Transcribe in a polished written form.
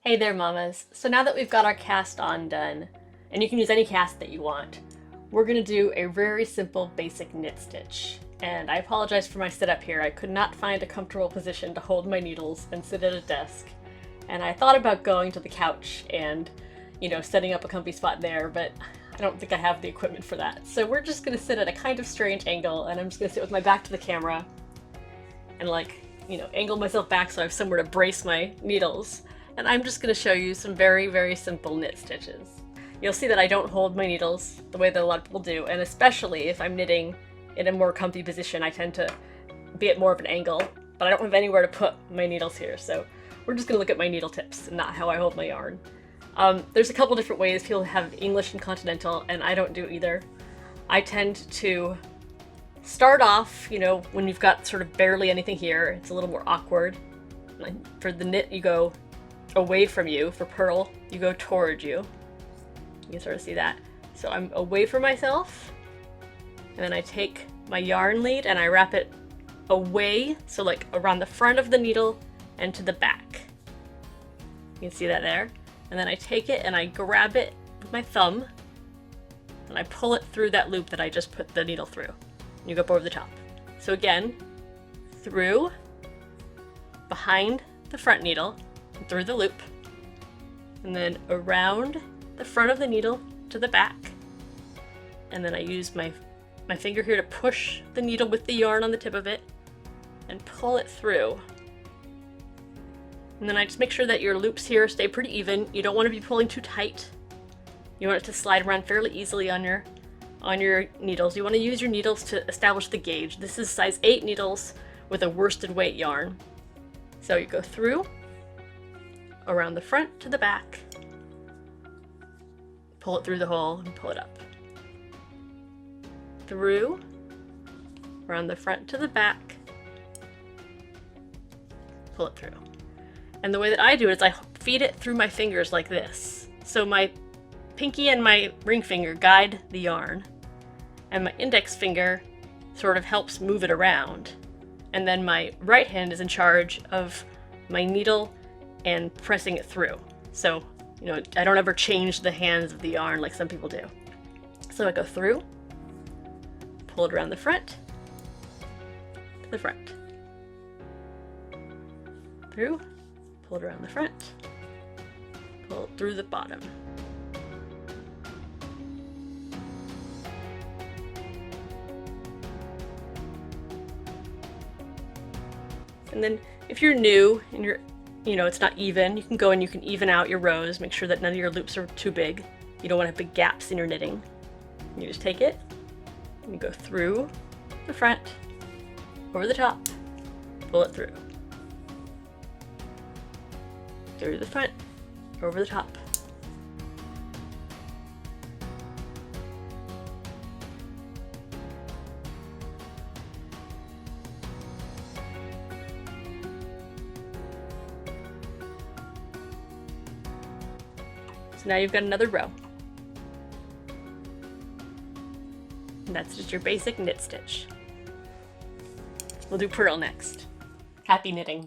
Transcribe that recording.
Hey there, mamas. So now that we've got our cast on done, and you can use any cast that you want, we're gonna do a very simple basic knit stitch. And I apologize for my setup here. I could not find a comfortable position to hold my needles and sit at a desk. And I thought about going to the couch and, setting up a comfy spot there, but I don't think I have the equipment for that. So we're just gonna sit at a kind of strange angle, and I'm just gonna sit with my back to the camera and angle myself back so I have somewhere to brace my needles. And I'm just going to show you some very, very simple knit stitches. You'll see that I don't hold my needles the way that a lot of people do, and especially if I'm knitting in a more comfy position, I tend to be at more of an angle, but I don't have anywhere to put my needles here, so we're just going to look at my needle tips and not how I hold my yarn. There's a couple different ways. People have English and continental, and I don't do either. I tend to start off, when you've got sort of barely anything here, it's a little more awkward. For the knit, you go away from you. For purl, you go toward you. You can sort of see that. So I'm away from myself, and then I take my yarn lead and I wrap it away, so like around the front of the needle and to the back. You can see that there. And then I take it and I grab it with my thumb and I pull it through that loop that I just put the needle through. And you go up over the top. So again, through, behind the front needle, through the loop, and then around the front of the needle to the back, and then I use my finger here to push the needle with the yarn on the tip of it and pull it through. And then I just make sure that your loops here stay pretty even. You don't want to be pulling too tight. You want it to slide around fairly easily on your needles. You want to use your needles to establish the gauge. This is size 8 needles with a worsted weight yarn. So you go through, around the front to the back, pull it through the hole and pull it up. Through, around the front to the back, pull it through. And the way that I do it is I feed it through my fingers like this. So my pinky and my ring finger guide the yarn, and my index finger sort of helps move it around. And then my right hand is in charge of my needle and pressing it through. So, I don't ever change the hands of the yarn like some people do. So I go through, pull it around the front, to the front. Through, pull it around the front, pull it through the bottom. And then if you're new and it's not even, you can go and you can even out your rows, make sure that none of your loops are too big. You don't want to have big gaps in your knitting. You just take it and you go through the front, over the top, pull it through. Through the front, over the top. So now you've got another row. And that's just your basic knit stitch. We'll do purl next. Happy knitting.